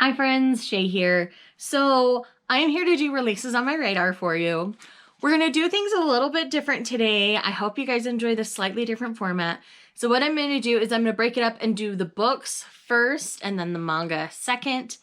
Hi friends, Shay here. So I am here to do releases on my radar for you. We're going to do things a little bit different today. I hope you guys enjoy this slightly different format. So what I'm going to do is I'm going to break it up and do the books first and then the manga second.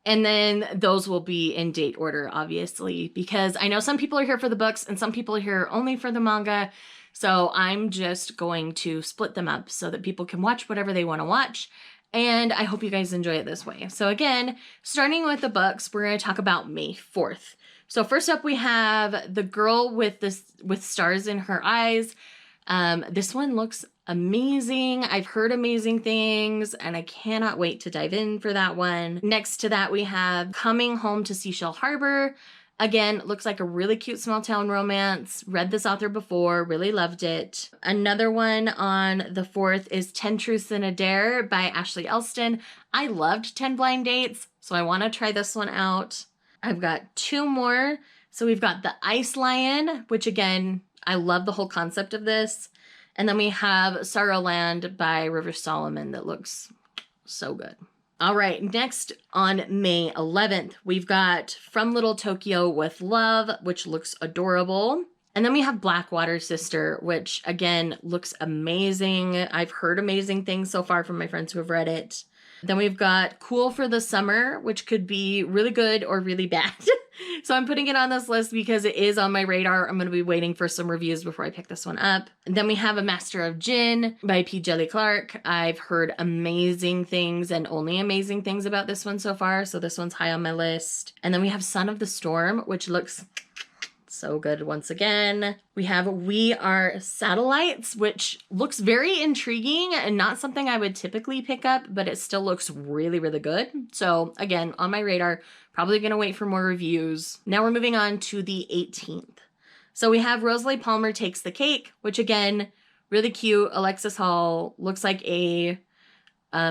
And then those will be in date order, obviously, because I know some people are here for the books and some people are here only for the manga. So I'm just going to split them up so that people can watch whatever they want to watch. And I hope you guys enjoy it this way. So again, starting with the books, we're going to talk about May 4th. So first up, we have The Girl with Stars in Her Eyes. This one looks amazing. I've heard amazing things and I cannot wait to dive in for that one. Next to that, we have Coming Home to Seashell Harbor. Again, looks like a really cute small town romance. Read this author before, really loved it. Another one on the 4th is 10 Truths and a Dare by Ashley Elston. I loved 10 Blind Dates, so I want to try this one out. I've got two more. So we've got The Ice Lion, which again, I love the whole concept of this. And then we have Sorrowland by River Solomon that looks so good. All right, next on May 11th, we've got From Little Tokyo with Love, which looks adorable. And then we have Blackwater Sister, which again looks amazing. I've heard amazing things so far from my friends who have read it. Then we've got Cool for the Summer, which could be really good or really bad. So I'm putting it on this list because it is on my radar. I'm going to be waiting for some reviews before I pick this one up. And then we have A Master of Djinn by P. Jelly Clark. I've heard amazing things and only amazing things about this one so far. So this one's high on my list. And then we have Son of the Storm, which looks so good once again. We have We Are Satellites, which looks very intriguing and not something I would typically pick up, but it still looks really, really good. So again, on my radar, probably going to wait for more reviews. Now we're moving on to the 18th. So we have Rosalie Palmer Takes the Cake, which again, really cute. Alexis Hall, looks like a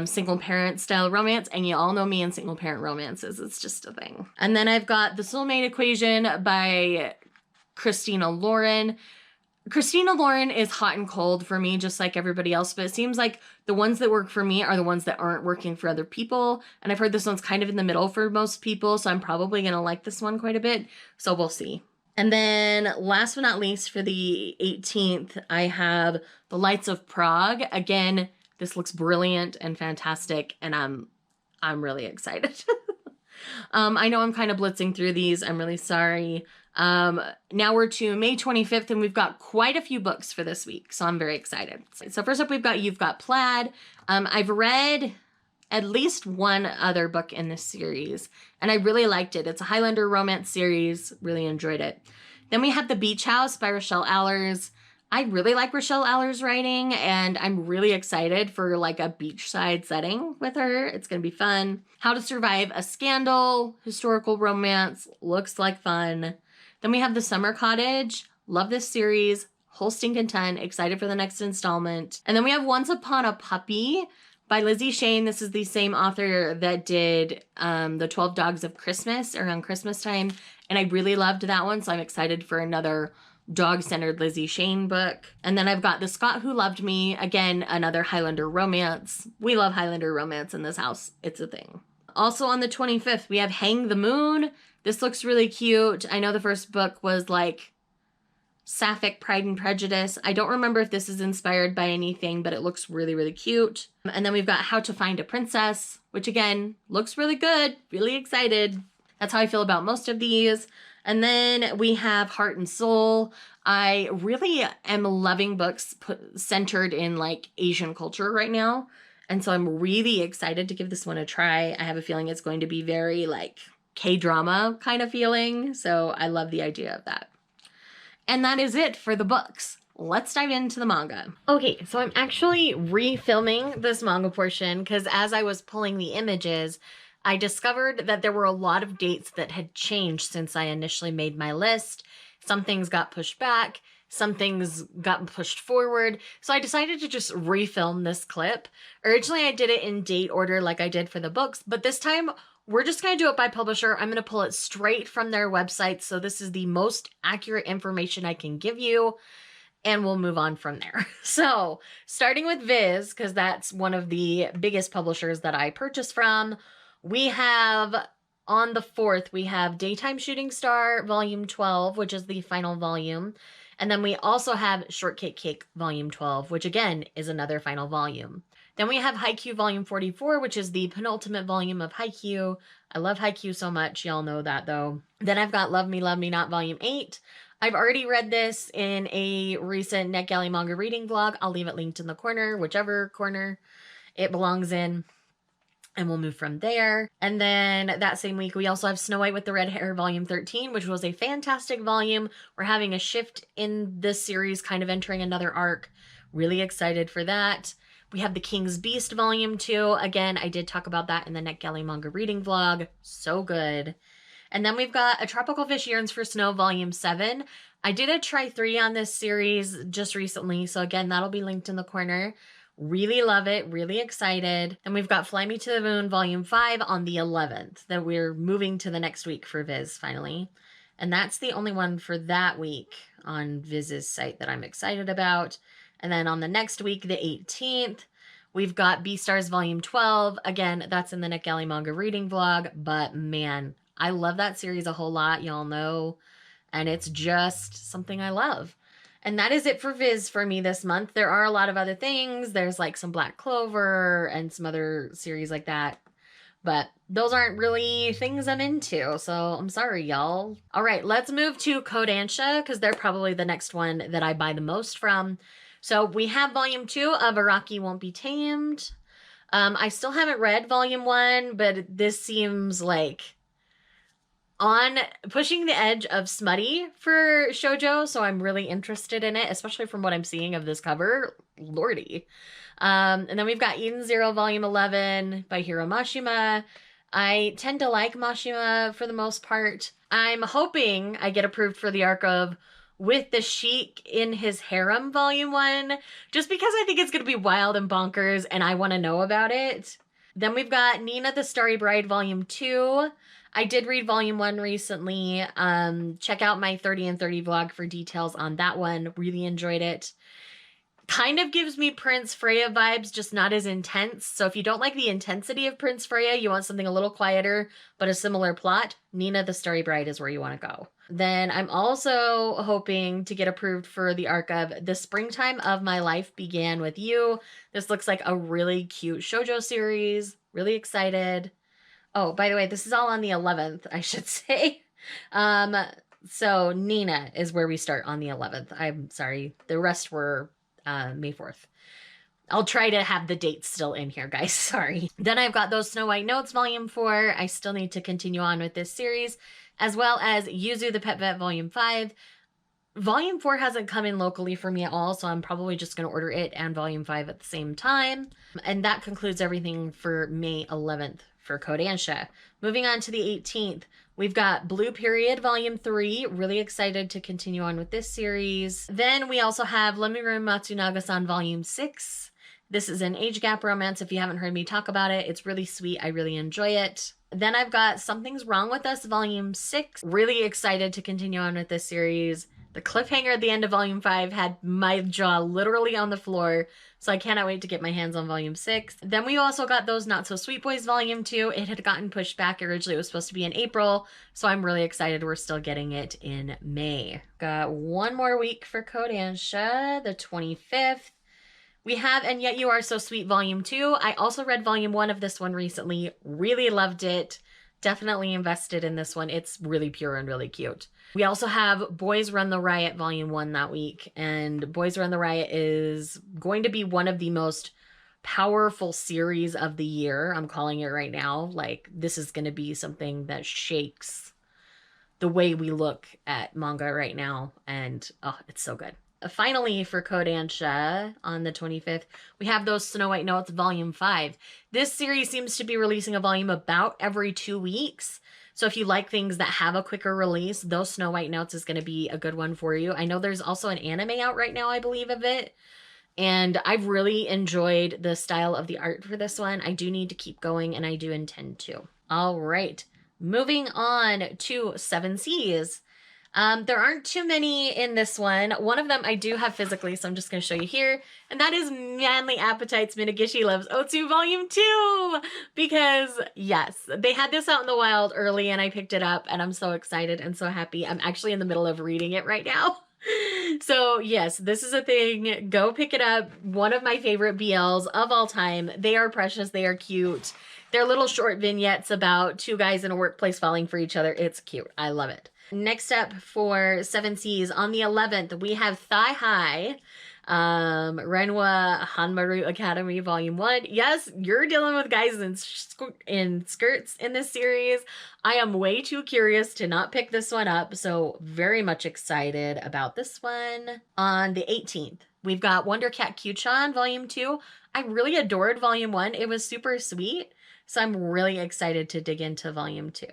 single parent style romance, and you all know me and single parent romances. It's just a thing. And then I've got The Soulmate Equation by Christina Lauren. Christina Lauren is hot and cold for me, just like everybody else, but it seems like the ones that work for me are the ones that aren't working for other people. And I've heard this one's kind of in the middle for most people, so I'm probably going to like this one quite a bit. So we'll see. And then last but not least, for the 18th, I have The Lights of Prague. Again, this looks brilliant and fantastic, and I'm really excited. I know I'm kind of blitzing through these. I'm really sorry. Now we're to May 25th, and we've got quite a few books for this week, so I'm very excited. So first up, we've got You've Got Plaid. I've read at least one other book in this series, and I really liked it. It's a Highlander romance series. Really enjoyed it. Then we have The Beach House by Rochelle Allers. I really like Rochelle Allers' writing, and I'm really excited for like a beachside setting with her. It's going to be fun. How to Survive a Scandal, historical romance, looks like fun. Then we have The Summer Cottage. Love this series. Whole stinking ton. Excited for the next installment. And then we have Once Upon a Puppy by Lizzie Shane. This is the same author that did The 12 Dogs of Christmas around Christmas time. And I really loved that one, so I'm excited for another dog-centered Lizzie Shane book. And then I've got The Scot Who Loved Me. Again, another Highlander romance. We love Highlander romance in this house. It's a thing. Also on the 25th, we have Hang the Moon. This looks really cute. I know the first book was like Sapphic Pride and Prejudice. I don't remember if this is inspired by anything, but it looks really, really cute. And then we've got How to Find a Princess, which again, looks really good. Really excited. That's how I feel about most of these. And then we have Heart and Soul. I really am loving books centered in like Asian culture right now. And so I'm really excited to give this one a try. I have a feeling it's going to be very like K-drama kind of feeling. So I love the idea of that. And that is it for the books. Let's dive into the manga. Okay, so I'm actually refilming this manga portion because as I was pulling the images, I discovered that there were a lot of dates that had changed since I initially made my list. Some things got pushed back, some things got pushed forward. So I decided to just refilm this clip. Originally, I did it in date order like I did for the books, but this time we're just going to do it by publisher. I'm going to pull it straight from their website. So this is the most accurate information I can give you, and we'll move on from there. So starting with Viz, because that's one of the biggest publishers that I purchase from, We have, on the 4th, we have Daytime Shooting Star Volume 12, which is the final volume. And then we also have Shortcake Cake Volume 12, which again is another final volume. Then we have Haikyu Volume 44, which is the penultimate volume of Haikyu. I love Haikyu so much. Y'all know that, though. Then I've got Love Me, Love Me Not Volume 8. I've already read this in a recent NetGalley manga reading vlog. I'll leave it linked in the corner, whichever corner it belongs in. And we'll move from there. And then that same week, we also have Snow White with the Red Hair Volume 13, which was a fantastic volume. We're having a shift in this series, kind of entering another arc. Really excited for that. We have The King's Beast Volume 2. Again, I did talk about that in the NetGalley manga reading vlog. So good. And then we've got A Tropical Fish Yearns for Snow Volume 7. I did a try 3 on this series just recently. So again, that'll be linked in the corner. Really love it. Really excited. And we've got Fly Me to the Moon Volume 5 on the 11th that we're moving to the next week for Viz finally. And that's the only one for that week on Viz's site that I'm excited about. And then on the next week, the 18th, we've got Beastars Volume 12. Again, that's in the NetGalley manga reading vlog. But man, I love that series a whole lot. Y'all know. And it's just something I love. And that is it for Viz for me this month. There are a lot of other things. There's like some Black Clover and some other series like that. But those aren't really things I'm into. So I'm sorry, y'all. All right, let's move to Kodansha because they're probably the next one that I buy the most from. So we have Volume 2 of Araki Won't Be Tamed. I still haven't read Volume 1, but this seems like on pushing the edge of smutty for shoujo, so I'm really interested in it, especially from what I'm seeing of this cover. Lordy. And then we've got Eden Zero Volume 11 by Hiro Mashima. I tend to like Mashima for the most part. I'm hoping I get approved for the arc of With the Sheik in his Harem Volume 1, just because I think it's going to be wild and bonkers and I want to know about it. Then we've got Nina the Starry Bride Volume 2. I did read Volume 1 recently. Check out my 30 and 30 vlog for details on that one. Really enjoyed it. Kind of gives me Prince Freya vibes, just not as intense. So if you don't like the intensity of Prince Freya, you want something a little quieter, but a similar plot, Nina the Starry Bride is where you want to go. Then I'm also hoping to get approved for the arc of The Springtime of My Life Began With You. This looks like a really cute shoujo series. Really excited. Oh, by the way, this is all on the 11th, I should say. So Nina is where we start on the 11th. I'm sorry. The rest were May 4th. I'll try to have the dates still in here, guys. Sorry. Then I've got those Snow White Notes Volume 4. I still need to continue on with this series, as well as Yuzu the Pet Vet Volume 5. Volume 4 hasn't come in locally for me at all, so I'm probably just going to order it and Volume 5 at the same time. And that concludes everything for May 11th for Kodansha. Moving on to the 18th, we've got Blue Period Volume 3. Really excited to continue on with this series. Then we also have Lemuru Matsunaga-san Volume 6. This is an age gap romance. If you haven't heard me talk about it, it's really sweet. I really enjoy it. Then I've got Something's Wrong With Us Volume 6. Really excited to continue on with this series. The cliffhanger at the end of Volume 5 had my jaw literally on the floor, so I cannot wait to get my hands on Volume 6. Then we also got Those Not So Sweet Boys Volume 2. It had gotten pushed back. Originally, it was supposed to be in April, so I'm really excited we're still getting it in May. Got one more week for Kodansha, the 25th. We have And Yet You Are So Sweet Volume 2. I also read Volume 1 of this one recently. Really loved it. Definitely invested in this one. It's really pure and really cute. We also have Boys Run the Riot Volume 1 that week. And Boys Run the Riot is going to be one of the most powerful series of the year. I'm calling it right now. Like, this is going to be something that shakes the way we look at manga right now. And, oh, it's so good. Finally, for Kodansha on the 25th, we have those Snow White Notes Volume 5. This series seems to be releasing a volume about every 2 weeks. So if you like things that have a quicker release, those Snow White Notes is going to be a good one for you. I know there's also an anime out right now, I believe, of it. And I've really enjoyed the style of the art for this one. I do need to keep going, and I do intend to. All right. Moving on to Seven Seas. There aren't too many in this one. One of them I do have physically, so I'm just going to show you here. And that is Manly Appetites Minagishi Loves Otsu Volume 2. Because, yes, they had this out in the wild early and I picked it up and I'm so excited and so happy. I'm actually in the middle of reading it right now. So, yes, this is a thing. Go pick it up. One of my favorite BLs of all time. They are precious. They are cute. They're little short vignettes about two guys in a workplace falling for each other. It's cute. I love it. Next up for 7 Seas, on the 11th, we have Thigh High, Renwa Hanmaru Academy Volume 1. Yes, you're dealing with guys in skirts in this series. I am way too curious to not pick this one up, so very much excited about this one. On the 18th, we've got Wonder Cat Kyuchan Volume 2. I really adored Volume 1. It was super sweet, so I'm really excited to dig into Volume 2.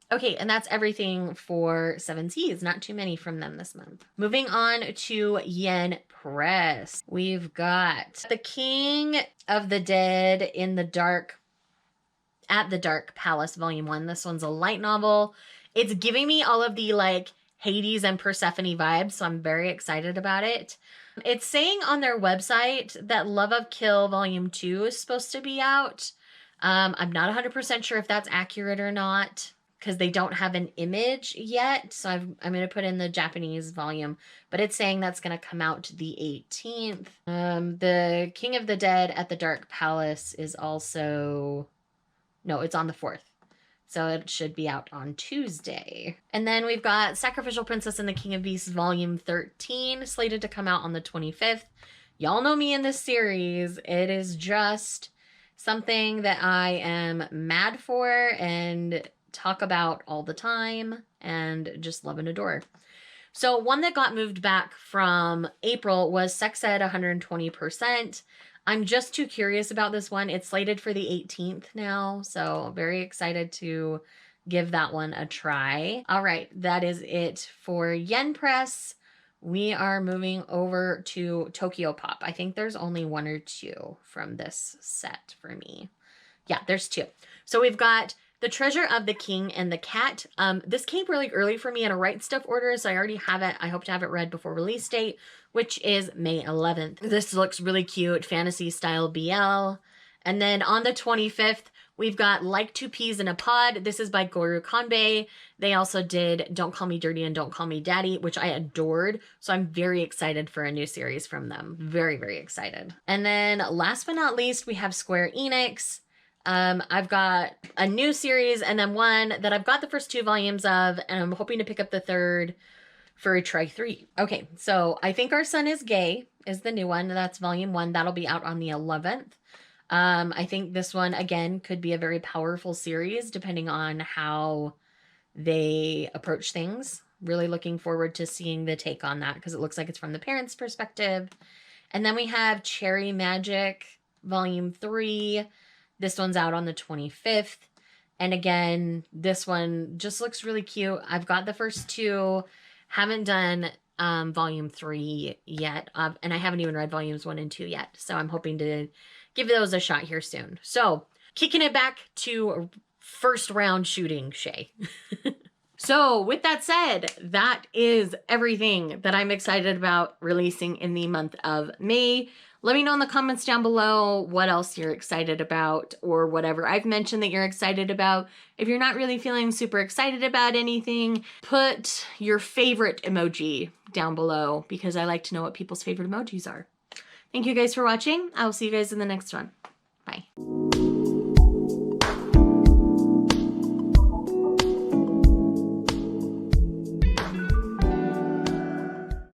Okay, and that's everything for 7 Seas. Not too many from them this month. Moving on to Yen Press. We've got The King of the Dead in the Dark, at the Dark Palace, Volume 1. This one's a light novel. It's giving me all of the, like, Hades and Persephone vibes, so I'm very excited about it. It's saying on their website that Love of Kill Volume 2 is supposed to be out. I'm not 100% sure if that's accurate or not, because they don't have an image yet. So I'm going to put in the Japanese volume, but it's saying that's going to come out the 18th. The King of the Dead at the Dark Palace is also, no, it's on the 4th. So it should be out on Tuesday. And then we've got Sacrificial Princess and the King of Beasts Volume 13, slated to come out on the 25th. Y'all know me in this series. It is just something that I am mad for and talk about all the time and just love and adore. So one that got moved back from April was Sex Ed 120%. I'm just too curious about this one. It's slated for the 18th now, so very excited to give that one a try. All right, that is it for Yen Press. We are moving over to Tokyo Pop. I think there's only 1 or 2 from this set for me. Yeah, there's 2. So we've got The Treasure of the King and the Cat. This came really early for me in a Right Stuff order, so I already have it. I hope to have it read before release date, which is May 11th. This looks really cute, fantasy style BL. And then on the 25th, we've got Like Two Peas in a Pod. This is by Goru Kanbei. They also did Don't Call Me Dirty and Don't Call Me Daddy, which I adored. So I'm very excited for a new series from them. Very, very excited. And then last but not least, we have Square Enix. I've got a new series and then one that I've got the first 2 volumes of, and I'm hoping to pick up the 3rd for a try 3. Okay, so I Think Our Son is Gay is the new one. That's Volume 1. That'll be out on the 11th. I think this one, again, could be a very powerful series depending on how they approach things. Really looking forward to seeing the take on that because it looks like it's from the parents' perspective. And then we have Cherry Magic Volume 3. This one's out on the 25th. And again, this one just looks really cute. I've got the first 2. Haven't done Volume 3 yet. And I haven't even read Volumes 1 and 2 yet. So I'm hoping to give those a shot here soon. So kicking it back to first round shooting, Shay. So with that said, that is everything that I'm excited about releasing in the month of May. Let me know in the comments down below what else you're excited about or whatever I've mentioned that you're excited about. If you're not really feeling super excited about anything, put your favorite emoji down below because I like to know what people's favorite emojis are. Thank you guys for watching. I will see you guys in the next one. Bye.